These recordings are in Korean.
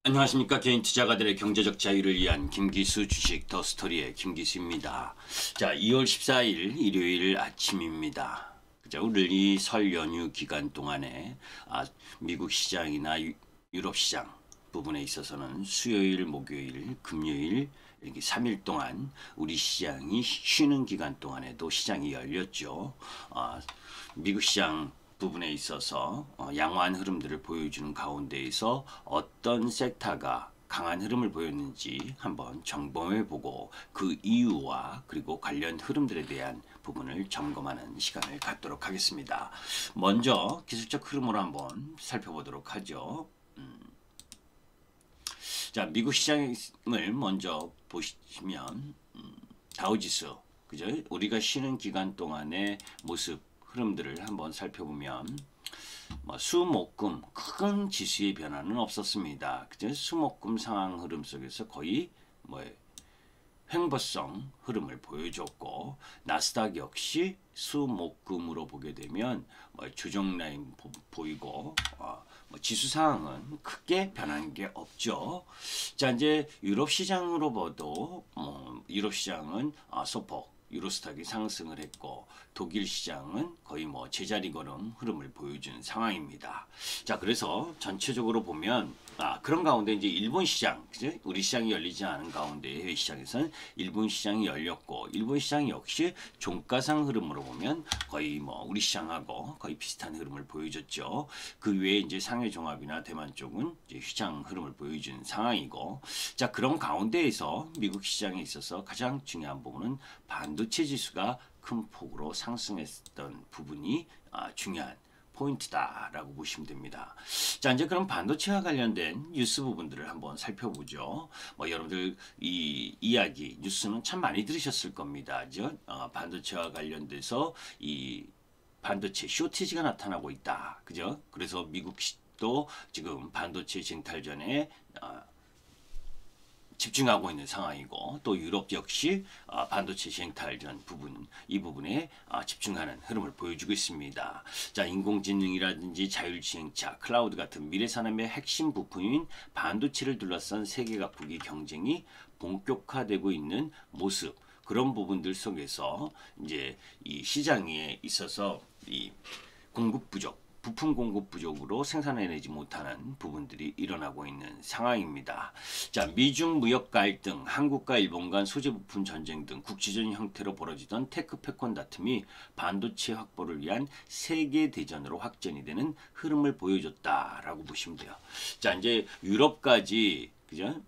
안녕하십니까. 개인 투자가들의 경제적 자유를 위한 김기수 주식 더 스토리의 김기수입니다. 자, 2월 14일 일요일 아침입니다. 오늘 이 설 연휴 기간 동안에 미국 시장이나 유럽 시장 부분에 있어서는 수요일, 목요일, 금요일 이렇게 3일 동안 우리 시장이 쉬는 기간 동안에도 시장이 열렸죠. 미국 시장 부분에 있어서 양호한 흐름들을 보여주는 가운데에서 어떤 섹터가 강한 흐름을 보였는지 한번 점검해보고 그 이유와 그리고 관련 흐름들에 대한 부분을 점검하는 시간을 갖도록 하겠습니다. 먼저 기술적 흐름으로 한번 살펴보도록 하죠. 자, 미국 시장을 먼저 보시면 다우지수, 그죠? 우리가 쉬는 기간 동안의 모습 흐름들을 한번 살펴보면 수목금 큰 지수의 변화는 없었습니다. 그죠? 수목금 상황 흐름 속에서 거의 횡보성 흐름을 보여줬고, 나스닥 역시 수목금으로 보게 되면 조정 라인 보이고 지수 상황은 크게 변한 게 없죠. 자, 이제 유럽 시장으로 봐도 유럽 시장은 소폭 유로스탁이 상승을 했고, 독일 시장은 거의 제자리 걸음 흐름을 보여준 상황입니다. 자, 그래서 전체적으로 보면 그런 가운데 이제 일본 시장, 그죠? 우리 시장이 열리지 않은 가운데 해외 시장에서는 일본 시장이 열렸고, 일본 시장 역시 종가상 흐름으로 보면 거의 우리 시장하고 거의 비슷한 흐름을 보여줬죠. 그 외에 이제 상해 종합이나 대만 쪽은 이제 시장 흐름을 보여준 상황이고, 자, 그런 가운데에서 미국 시장에 있어서 가장 중요한 부분은 반도체 지수가 큰 폭으로 상승했던 부분이 중요한 포인트다라고 보시면 됩니다. 자, 이제 그럼 반도체와 관련된 뉴스 부분들을 한번 살펴보죠. 여러분들 이 이야기 뉴스는 참 많이 들으셨을 겁니다. 그죠? 반도체와 관련돼서 이 반도체 쇼티지가 나타나고 있다. 그죠? 그래서 미국도 지금 반도체 쟁탈전에 집중하고 있는 상황이고, 또 유럽 역시 반도체 쟁탈전 부분, 이 부분에 집중하는 흐름을 보여주고 있습니다. 자, 인공지능이라든지 자율주행차, 클라우드 같은 미래산업의 핵심 부품인 반도체를 둘러싼 세계 각국의 경쟁이 본격화되고 있는 모습, 그런 부분들 속에서 이제 이 시장에 있어서 이 공급 부족, 부품 공급 부족으로 생산해내지 못하는 부분들이 일어나고 있는 상황입니다. 자, 미중 무역 갈등, 한국과 일본 간 소재 부품 전쟁 등 국지전 형태로 벌어지던 테크 패권 다툼이 반도체 확보를 위한 세계 대전으로 확전이 되는 흐름을 보여줬다라고 보시면 돼요. 자, 이제 유럽까지, 그죠?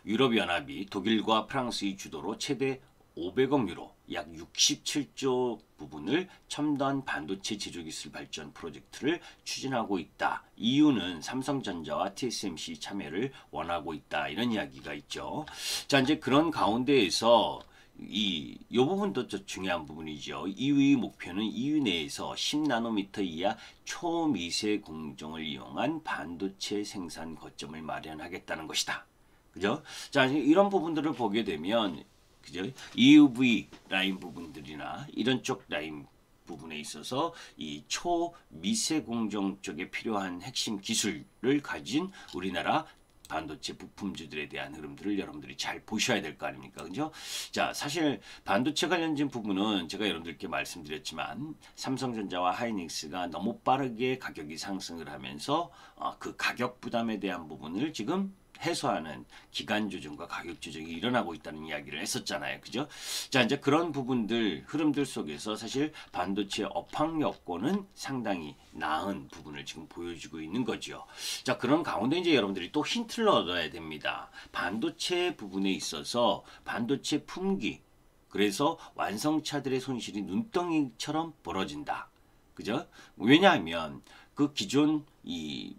유럽 연합이 독일과 프랑스의 주도로 최대 500억 유로, 약 67조 부분을 첨단 반도체 제조기술 발전 프로젝트를 추진하고 있다. 이유는 삼성전자와 TSMC 참여를 원하고 있다. 이런 이야기가 있죠. 자, 이제 그런 가운데에서 이 부분도 중요한 부분이죠. EU의 목표는 EU 내에서 10나노미터 이하 초미세 공정을 이용한 반도체 생산 거점을 마련하겠다는 것이다. 그죠? 자, 이런 부분들을 보게 되면, 그죠? EUV 라인 부분들이나 이런 쪽 라인 부분에 있어서 이 초미세 공정 쪽에 필요한 핵심 기술을 가진 우리나라 반도체 부품주들에 대한 흐름들을 여러분들이 잘 보셔야 될 거 아닙니까? 그죠? 자, 사실 반도체 관련된 부분은 제가 여러분들께 말씀드렸지만, 삼성전자와 하이닉스가 너무 빠르게 가격이 상승을 하면서 그 가격 부담에 대한 부분을 지금 해소하는 기간 조정과 가격 조정이 일어나고 있다는 이야기를 했었잖아요. 그죠? 자, 이제 그런 부분들, 흐름들 속에서 사실 반도체 업황 여건은 상당히 나은 부분을 지금 보여주고 있는 거죠. 자, 그런 가운데 이제 여러분들이 또 힌트를 얻어야 됩니다. 반도체 부분에 있어서 반도체 품귀, 그래서 완성차들의 손실이 눈덩이처럼 벌어진다. 그죠? 왜냐하면 그 기존 이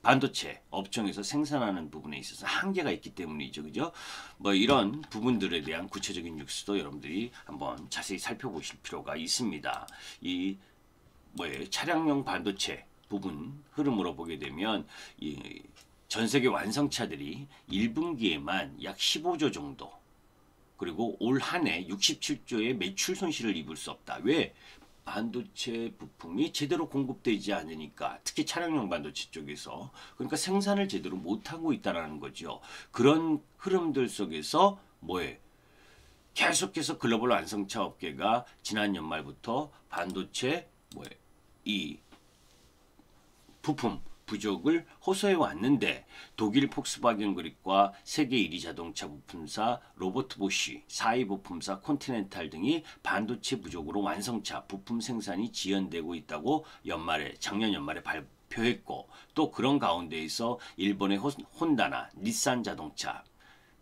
반도체 업종에서 생산하는 부분에 있어서 한계가 있기 때문이죠. 그죠? 이런 부분들에 대한 구체적인 뉴스도 여러분들이 한번 자세히 살펴보실 필요가 있습니다. 이 차량용 반도체 부분 흐름으로 보게 되면 전 세계 완성차들이 1분기에만 약 15조 정도, 그리고 올 한 해 67조의 매출 손실을 입을 수 없다. 왜? 반도체 부품이 제대로 공급되지 않으니까 특히 차량용 반도체 쪽에서 그러니까 생산을 제대로 못하고 있다는 거죠. 그런 흐름들 속에서 뭐에 계속해서 글로벌 완성차 업계가 지난 연말부터 반도체 이 부품 부족을 호소해 왔는데 독일 폭스바겐 그룹과 세계 1위 자동차 부품사 로버트 보쉬, 4위 부품사 콘티넨탈 등이 반도체 부족으로 완성차 부품 생산이 지연되고 있다고 작년 연말에 발표했고 또 그런 가운데에서 일본의 혼다나 닛산 자동차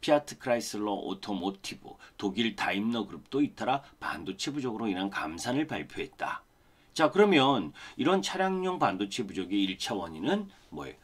피아트 크라이슬러 오토모티브, 독일 다임러 그룹도 잇따라 반도체 부족으로 인한 감산을 발표했다. 자, 그러면 이런 차량용 반도체 부족의 1차 원인은 뭐예요?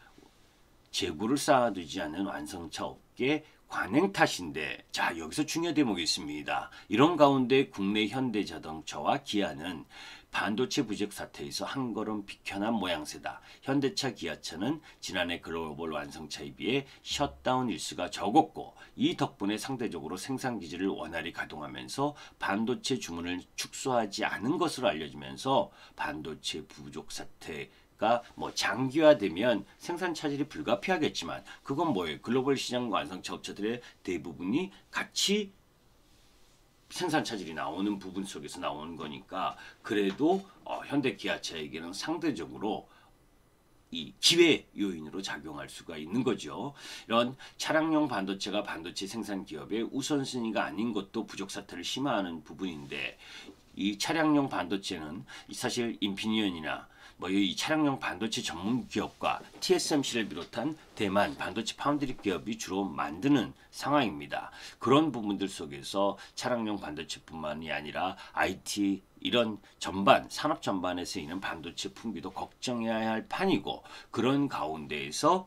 재고를 쌓아두지 않는 완성차 업계 관행 탓인데, 자, 여기서 중요 대목이 있습니다. 이런 가운데 국내 현대자동차와 기아는 반도체 부족 사태에서 한 걸음 비켜난 모양새다. 현대차, 기아차는 지난해 글로벌 완성차에 비해 셧다운 일수가 적었고 이 덕분에 상대적으로 생산 기지를 원활히 가동하면서 반도체 주문을 축소하지 않은 것으로 알려지면서 반도체 부족 사태가 장기화되면 생산 차질이 불가피하겠지만 그건 뭐예요? 글로벌 시장 완성차 업체들의 대부분이 같이 생산 차질이 나오는 부분 속에서 나오는 거니까 그래도 현대 기아차에게는 상대적으로 이 기회 요인으로 작용할 수가 있는 거죠. 이런 차량용 반도체가 반도체 생산 기업의 우선순위가 아닌 것도 부족 사태를 심화하는 부분인데 이 차량용 반도체는 사실 인피니언이나 이 차량용 반도체 전문 기업과 TSMC를 비롯한 대만 반도체 파운드리 기업이 주로 만드는 상황입니다. 그런 부분들 속에서 차량용 반도체뿐만이 아니라 IT 이런 전반 산업 전반에 쓰이는 반도체 품귀도 걱정해야 할 판이고 그런 가운데에서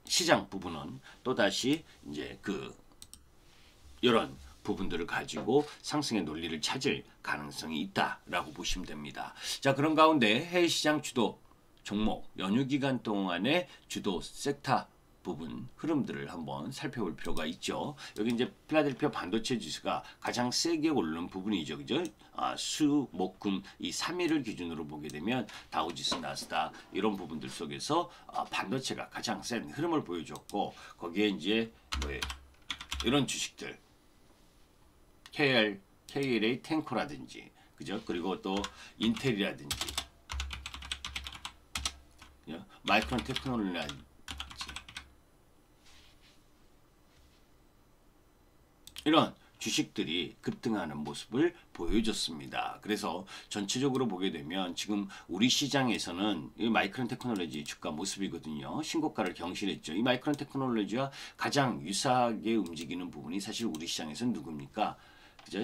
시장 부분은 또다시 이제 이런 부분들을 가지고 상승의 논리를 찾을 가능성이 있다라고 보시면 됩니다. 자, 그런 가운데 해외 시장 주도 종목 연휴 기간 동안의 주도 섹터 부분 흐름들을 한번 살펴볼 필요가 있죠. 여기 이제 필라델피아 반도체 지수가 가장 세게 오르는 부분이죠. 그죠? 수, 목, 금 이 3일을 기준으로 보게 되면 다우지수, 나스닥 이런 부분들 속에서 반도체가 가장 센 흐름을 보여줬고 거기에 이제 이런 주식들 KLA 탱코라든지 그죠? 그리고 또 인텔이라든지 마이크론 테크놀로지라든지 이런 주식들이 급등하는 모습을 보여줬습니다. 그래서 전체적으로 보게 되면 지금 우리 시장에서는 이 마이크론 테크놀로지 주가 모습이거든요. 신고가를 경신했죠. 이 마이크론 테크놀로지와 가장 유사하게 움직이는 부분이 사실 우리 시장에서는 누굽니까? 그죠?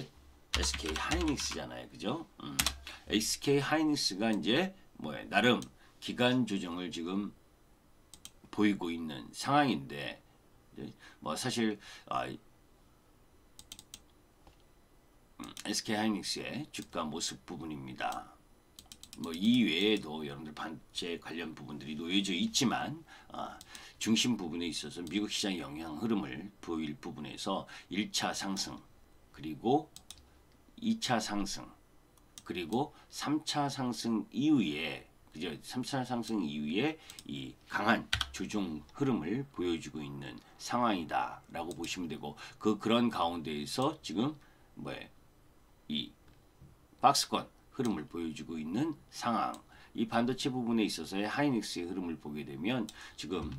SK 하이닉스잖아요. 그죠? SK 하이닉스가 이제 나름 기간 조정을 지금 보이고 있는 상황인데 사실 SK 하이닉스의 주가 모습 부분입니다. 이 외에도 여러분들 반도체 관련 부분들이 놓여져 있지만 중심 부분에 있어서 미국 시장 영향 흐름을 보일 부분에서 1차 상승 그리고 2차 상승 그리고 3차 상승 이후에 그죠? 3차 상승 이후에 이 강한 조정 흐름을 보여주고 있는 상황이다라고 보시면 되고 그런 가운데에서 지금 이 박스권 흐름을 보여주고 있는 상황. 이 반도체 부분에 있어서의 하이닉스의 흐름을 보게 되면 지금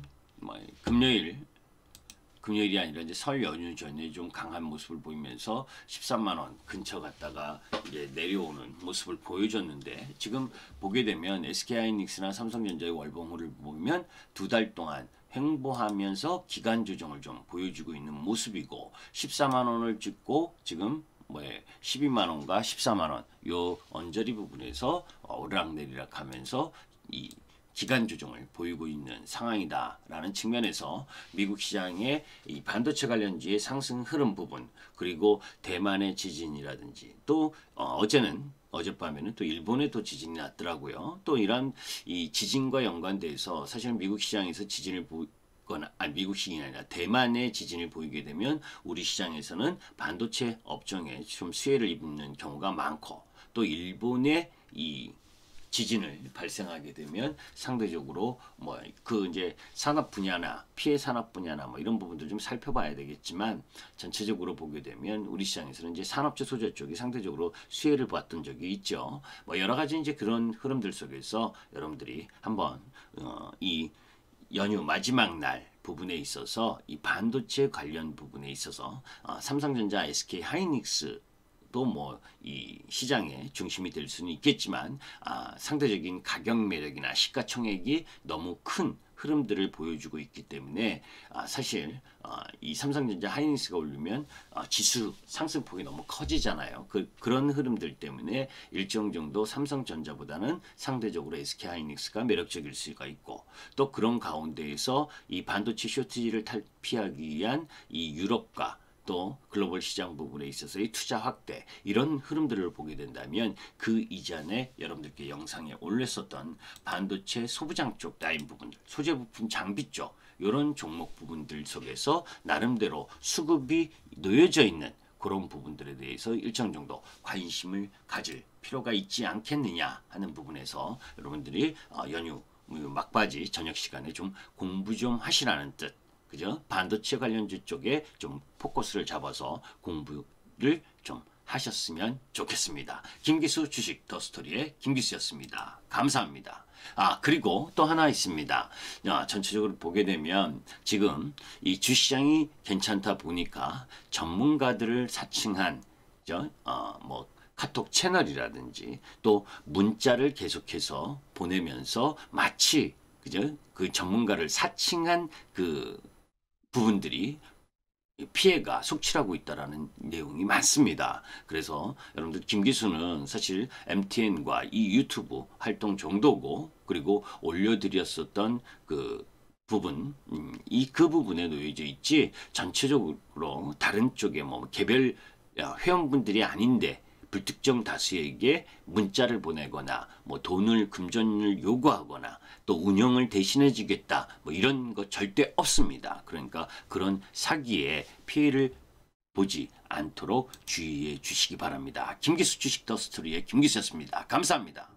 금요일이 아니라 이제 설 연휴 전에 좀 강한 모습을 보이면서 13만 원 근처 갔다가 이제 내려오는 모습을 보여줬는데 지금 보게 되면 SK 하이닉스나 삼성전자의 월봉을 보면 2달 동안 횡보하면서 기간 조정을 좀 보여주고 있는 모습이고 14만 원을 찍고 지금 12만 원과 14만 원 요 언저리 부분에서 오르락내리락 하면서 이 기간 조정을 보이고 있는 상황이다라는 측면에서 미국 시장의 이 반도체 관련주의 상승 흐름 부분 그리고 대만의 지진이라든지 또 어젯밤에는 또 일본의 또 지진이 났더라고요. 또 이런 이 지진과 연관돼서 사실 미국 시장에서 지진을 미국식이 아니라 대만의 지진을 보이게 되면 우리 시장에서는 반도체 업종에 좀 수혜를 입는 경우가 많고, 또 일본의 이 지진을 발생하게 되면 상대적으로 뭐 그 이제 산업 분야나 피해 산업 분야나 뭐 이런 부분들 좀 살펴봐야 되겠지만, 전체적으로 보게 되면 우리 시장에서는 이제 산업재 소재 쪽이 상대적으로 수혜를 봤던 적이 있죠. 뭐 여러 가지 이제 그런 흐름들 속에서 여러분들이 한번 이 연휴 마지막 날 부분에 있어서 이 반도체 관련 부분에 있어서 삼성전자, SK 하이닉스 또 뭐 이 시장의 중심이 될 수는 있겠지만, 상대적인 가격 매력이나 시가총액이 너무 큰 흐름들을 보여주고 있기 때문에 사실 이 삼성전자 하이닉스가 오르면 지수 상승폭이 너무 커지잖아요. 그런 흐름들 때문에 일정 정도 삼성전자보다는 상대적으로 SK 하이닉스가 매력적일 수가 있고, 또 그런 가운데에서 이 반도체 쇼티지를 탈피하기 위한 이 유럽과 또 글로벌 시장 부분에 있어서의 투자 확대, 이런 흐름들을 보게 된다면 그 이전에 여러분들께 영상에 올렸었던 반도체 소부장 쪽 라인 부분들, 소재 부품 장비 쪽 이런 종목 부분들 속에서 나름대로 수급이 놓여져 있는 그런 부분들에 대해서 일정 정도 관심을 가질 필요가 있지 않겠느냐 하는 부분에서 여러분들이 연휴 막바지 저녁 시간에 좀 공부 좀 하시라는 뜻. 그죠? 반도체 관련주 쪽에 좀 포커스를 잡아서 공부를 좀 하셨으면 좋겠습니다. 김기수 주식 더 스토리의 김기수였습니다. 감사합니다. 그리고 또 하나 있습니다. 전체적으로 보게 되면 지금 이 주시장이 괜찮다 보니까 전문가들을 사칭한 뭐 카톡 채널이라든지 또 문자를 계속해서 보내면서 마치 그죠? 그 전문가를 사칭한 그 부분들이 피해가 속출하고 있다라는 내용이 많습니다. 그래서 여러분들 김기수는 사실 MTN과 이 유튜브 활동 정도고, 그리고 올려드렸었던 그 부분, 그 부분에 놓여져 있지 전체적으로 다른 쪽에 뭐 개별 회원분들이 아닌데 불특정 다수에게 문자를 보내거나 뭐 돈을 금전을 요구하거나 또 운영을 대신해 주겠다 뭐 이런 거 절대 없습니다. 그러니까 그런 사기에 피해를 보지 않도록 주의해 주시기 바랍니다. 김기수 주식 더 스토리의 김기수였습니다. 감사합니다.